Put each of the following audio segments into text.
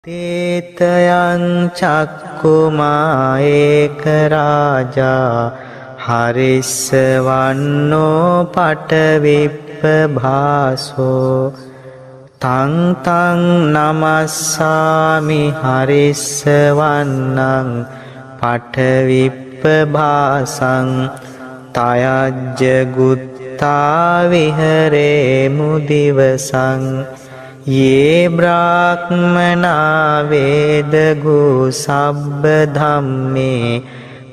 තේතයං චක්කුමා ඒක රාජා හරිස්සවන්නෝ පටවිප්පභාසෝ තං තං නමස්සාමි හරිස්සවන්නං පටවිප්පභාසං තයජ්ජ ගුත්තා විහරේ මුදිවසං ये ब्राह्मणा वेदगु सब्ब धम्मे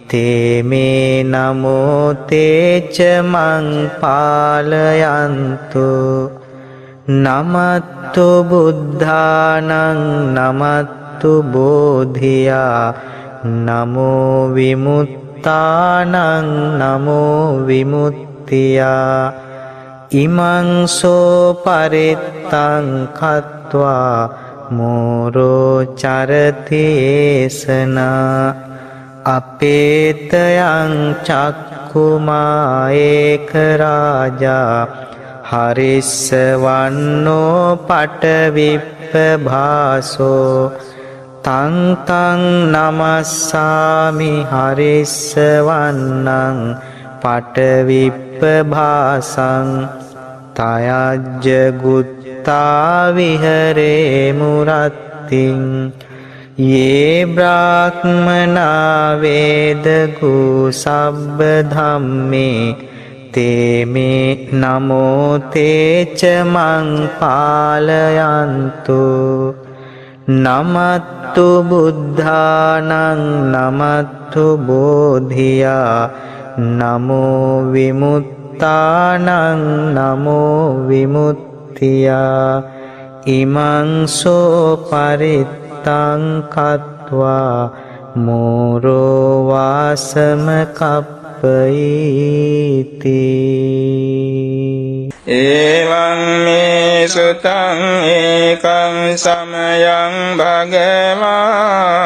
ते मे नमो ते च मं पालयन्तु नमत्तु बुद्धानं नमत्तु बोधिया नमो विमुत्तानं नमो विमुत्तिया ඉමං සෝ පරිත්තං කତ୍වා මෝරෝ චරතේසනා අපේතයං චක්කුමා ඒක රාජා හරිස්සවන්නෝ පටවිප්පභාසෝ තං තං නමස්සාමි හරිස්සවන්නං පටවිප්පභාසං තයජ්ජ ගුත්තා විහරේ මුරත්තිං යේ බ්‍රාහ්මනා වේදගු සබ්බ ධම්මේ තේ මේ නමෝ තේ ච මං පාලයන්තු නමත්තු බුද්ධානං නමත්තු බෝධියා නමෝ විමුත්තානං නමෝ විමුත්තියා ඉමං සෝ පරිත්තං කତ୍වා මෝරෝ වාසම කප්පයිති එවං මේ සුතං ඒකං සමයං භගවා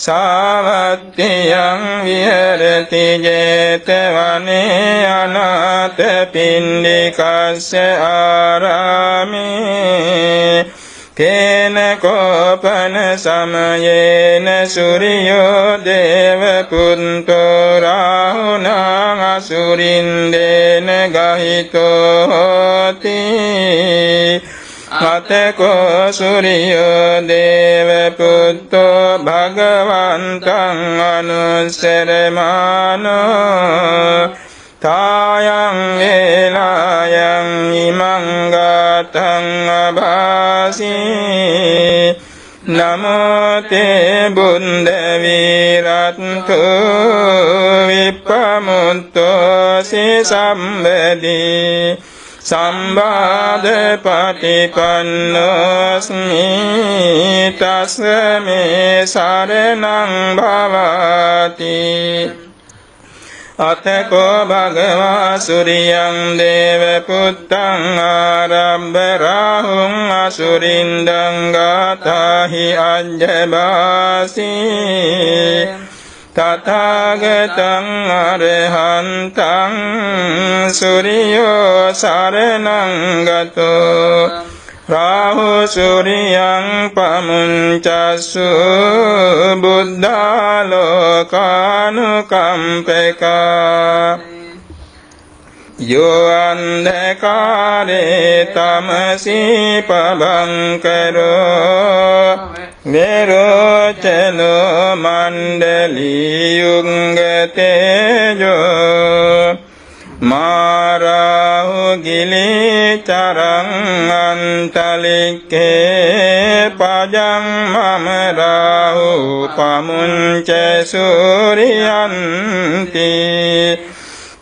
සාවත්තියං විහෙරති ජේතවනේ අනාථ පිණ්ඩිකස්ස ආරාමේ කේන කෝපන සමයේන සූර්යෝ දේව පුන්තෝ රාහුණං අසුරින්දේන ගහිතෝ හෝති අතකෝ සූර්යෝ දේව පුත්තෝ භගවන්තං අනුස්සරමානෝ තායං වේලායං ඉමං ගාතං අභාසී නමෝ තේ බුද්ධ විරත්තු විප්පමුත්තෝ සම්බදී සම්බාධ පටිපන්නෝස්මි තස්මේ සරණං භවති අතකෝ භගවා සූර්යං දේව පුත්තං ආරම්භ රාහුං අසුරින්දං ගාතාහි අජ්ජබාසී තථාගතං අරහන්තං සූර්යෝ සරණං ගතෝ රාහු සූර්යං පමුංචස්සු බුද්ධාලෝකානුකම්පකා යෝ අන්ධකාරේ තමසී පබංකරෝ නිරෝචනෝ මණ්ඩලී යුංගතේජෝ මාරාහු ගිලී චරං අන්තලික්කේ පජං මම රාහු පමුංච සූර්යන්ති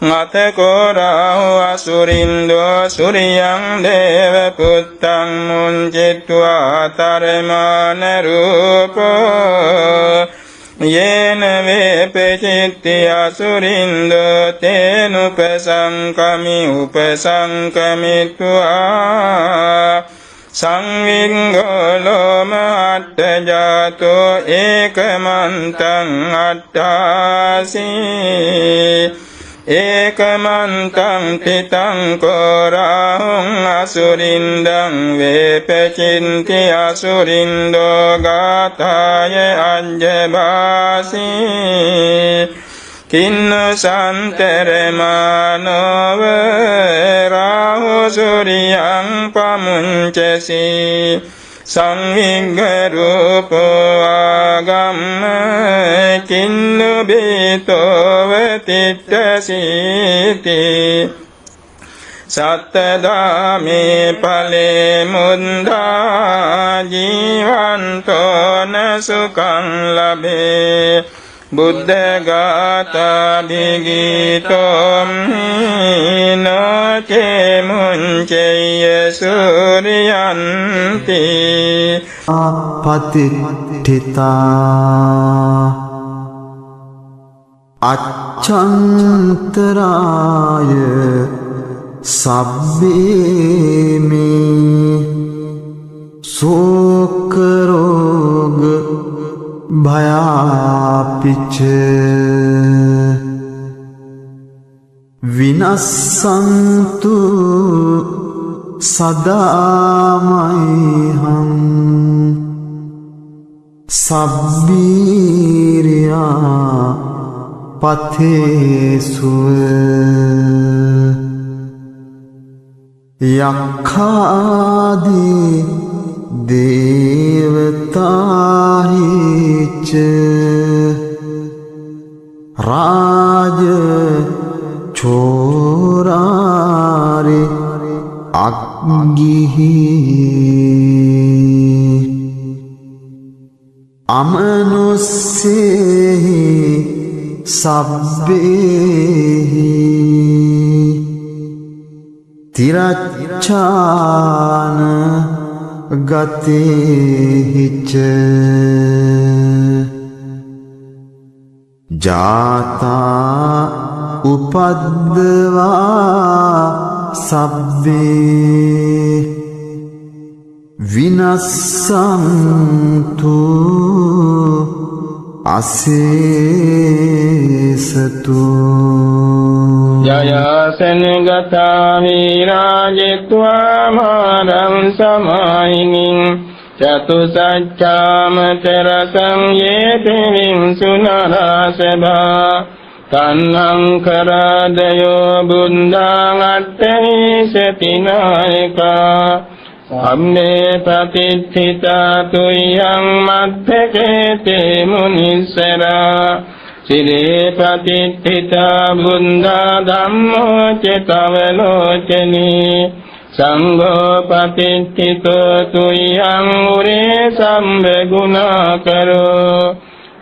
අතකෝ රාහු අසුරින්දෝ සූර්යං දේව පුත්තං මුංචිත්වා තරමාන රූපෝ යේන වේපචිත්ති අසුරින්දෝ තේනුපසංකමි උපසංකමිත්වා සංවිංගලෝ මහට්ඨජාතෝ ඒකමන්තං අට්ඨාසී ඒකමන්තං තිතං කෝරාහුං අසුරින්දං වේපචින්ති අසුරින්දෝ ගාථාය අඤ්ජබාසී කින්න සන්තරමානව රාහු සූරියං පමුංචසී සංවිග්ගරූපෝ ආගම්ම කින්නු බීතෝව තිට්ඨසීති සත්තදාමේ ඵලේ මුන්දා ජීවන්තෝන සුඛං ලබේ බුද්ධ ගාථා දිගිතෝම් නචේ මුංචේය සූරියන්ති පතිට්ඨිතා අච්ඡන්තරාය සබ්බේ මේ සෝක රෝග භයාපිච්ච විනස්සන්තු සදාමයිහං සබ්බීරියා පතේසුව යක්ඛාදී දේවතාහිච රාජ චෝරාරි අග්ගිහි අමනුස්සේහි සබ්බේහි තිරච්ඡාන ගතේහිච ජාතා උපද්දවා සබ්බේ විනස්සන්තු අසේසතු ජයසන ගතාමි රාජිත්වා මාරං සමායිනින් චතුසච්ඡාම චරසං යේතිවින් සුනරසභා තන්නං කරදයෝ බුද්ධං අට්ඨවිසති නායකා සම්මේ ප්‍රතිත්ථිතා තුයං මත්තකේතේ මුනිස්සරා සිරේ ප්‍රතිත්ථිතා බුද්ධා ධම්මෝ චේතවලෝචනී සංඝෝ පතිච්චිතෝ තුයං උරේ සම්බගුණා කරෝ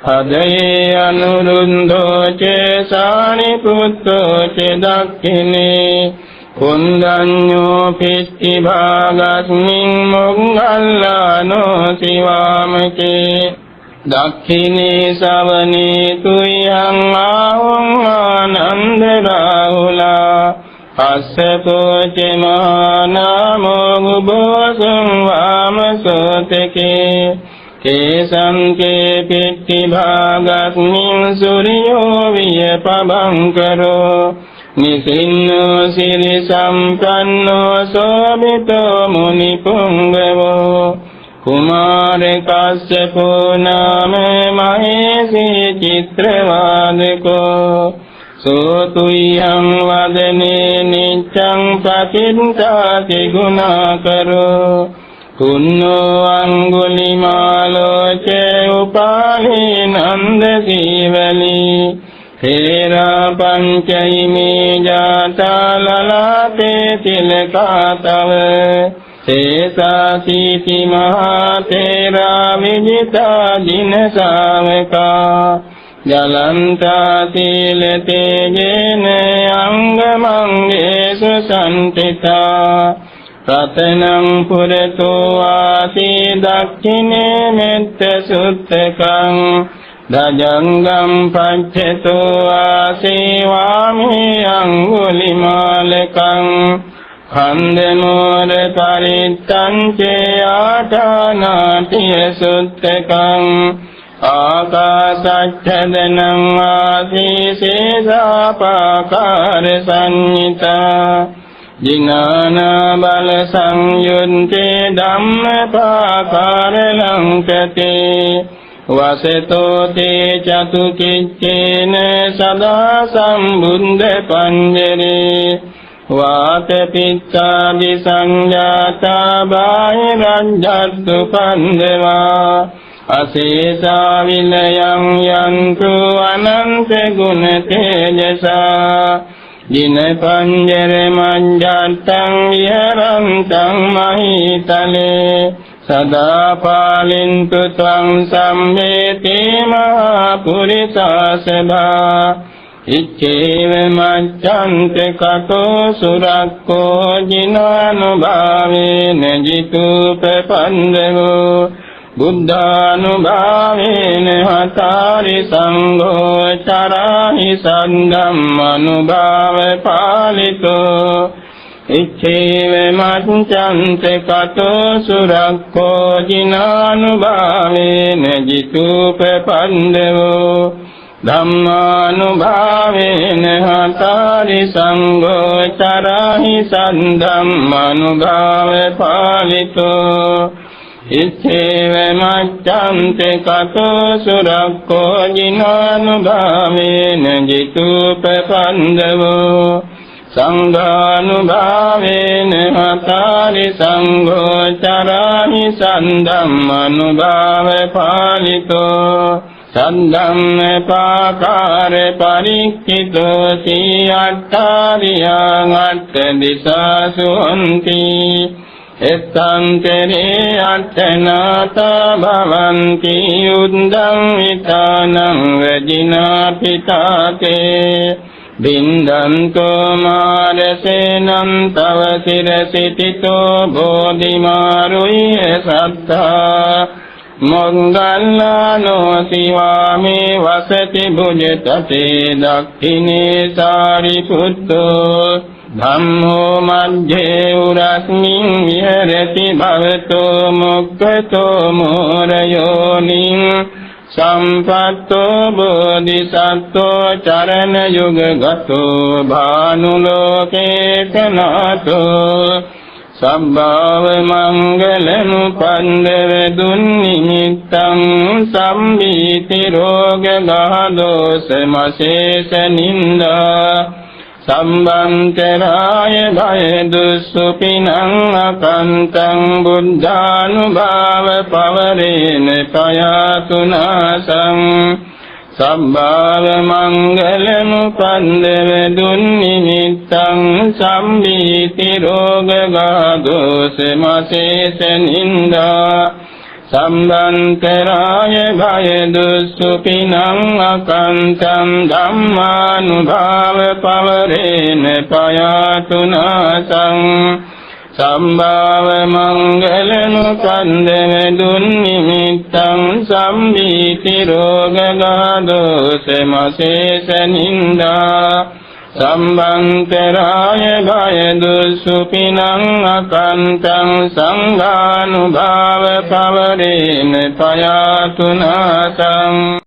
හදයේ අනුරුන්ධෝ චේ සාරිපුත්තෝ චේ දක්ඛිනේ කුන්දඤ්ඤෝ පිච්චි භාගස්මින් මොග්ගල්ලානෝ සිවාමකේ දක්ඛිනේ සවනේ තුයං ආහුං ආනන්ද රාහුලා අස්සතෝ චමානමෝ ගුබෝසං වාමසෝතකේ කේසංකේ පිට්ටි භාගස්මින් සූර්යෝ විය පබංකරෝ නිසින්නෝ සිරි සම්පන්නෝ සෝභිතෝ මුනි පුංගවෝ කුමාර කස්සපෝ නාම මහේසී චිත්‍රවාදකෝ සෝතුයං වදනේ නිච්ඡං පතින්තාති ගුණාකරෝ කුන්නෝ අංගුලිමාලෝ චේ උපාලී නන්ද සීවලී තේරා පංචෛමේ ජාතා ලලාතේ තිලකාතව තේසාසීති මහා තේරා විජිතා දින ශාවකා ජලන්තා සීලතේ ජේන අංගමංගේසු සම්පිතා රතනං පුරතෝ ආසී දක්ඛිනේ මෙත්ත සුත්තකං දජංගම් පච්චතෝ ආසේවාමේ අංගුලිමාලකං ඛන්දනෝර පරිත්තං චේ ආඨානාතිය සුත්තකං ආකාසච්ඡදනං ආසීසේසාපාකාර සංඤිතා ජිනානා බල සංයුත්තේ ධම්මපාකාර ලංකතේ වසතෝ තේ චතුකිච්ඡේන සදා සම්බුද්ධ පඤ්ජරේ වාත පිත්තාදි සංජාතා බාහිරඤ්ජත්තු පන්දවා අසේසා විලයං යන්තු අනන්ත ගුණ තේජසා දින පඤ්ජර මඤ්ජත්තං විහරන්තං මහීතලේ සදා පාලින්තු ත්වං සම්මේති මහා පුරිසාසභා ඉච්ඡේව මච්ඡන්ත කතෝ සුරක්ඛෝ ජිනානුභාවේන ජිතුපපන්දවෝ බුද්ධානුභාවේන හතාරි සංඝෝ චරාහි සද්ධම්මනුභාව පාලිතෝ ඉච්ඡේව මච්ඡන්ත කතෝ සුරක්ඛෝ ජිනානුභාවේන ජිතුපපන්දවෝ ධම්මානුභාවේන හතාරි සංඝෝ චරාහි සද්ධම්මනුභාව පාලිතෝ ඉච්ඡේව මච්ඡන්ත කතෝ සුරක්ඛෝ ජිනානුභාවේන ජිතුපපන්දවෝ සංඝානුභාවේන හතාරි සංඝෝ චරාහි සද්ධම්මනුභාව පාලිතෝ සද්ධම්ම පාකාර පරික්ඛිතෝ සීඅට්ඨාරියං අට්ඨ දිසාසු හොන්ති එත්තන්තරේ අට්ඨනාතා භවන්ති උද්දං විතානං වජිනා පිතාතේ බින්දන්තෝ මාරසේනං තව සිරසිතිතෝ බෝධිමාරුය සත්තා මොංගල්ලානෝ සිවාමේ වසති භුජතතේ දක්ඛිනේ සාරිපුත්තෝ ධම්මෝ මජ්ජේ උරස්මින් විහෙරති භවතෝ මොක්ඛතෝ මෝරයෝනිං සම්පත්තෝ බෝධිසත්වෝ චරණ යුගගතෝ භානුලෝකේ තනාතෝ සම්භාව මංගලනුපන්දව දුන්නිමිත්තං සම්බීති රෝග ගහදෝස මශේෂ නින්දා සම්බන්තරාය භය දුස්සුපිනං අකන්තං බුද්ධානුභාව පවරේන පයාතුනාසං සම්භාව මංගලනුපන්දව දුන්නිමිත්තං සම්බීති රෝග ගාදෝස මශේෂ නින්දා සම්බන්තරාය භය දුස්සුපිනං අකන්තං ධම්මානුභාව පවරේන පයාතුනාසං සම්භාව මංගලනුපන්දව දුන්නිමිත්තං සම්බීති රෝග ගාදෝස මශේෂ නින්දා සම්බන්තරාය භය දුස්සුපිනං අකන්තං සංඝානුභාව පවරේන පයාතුනාසං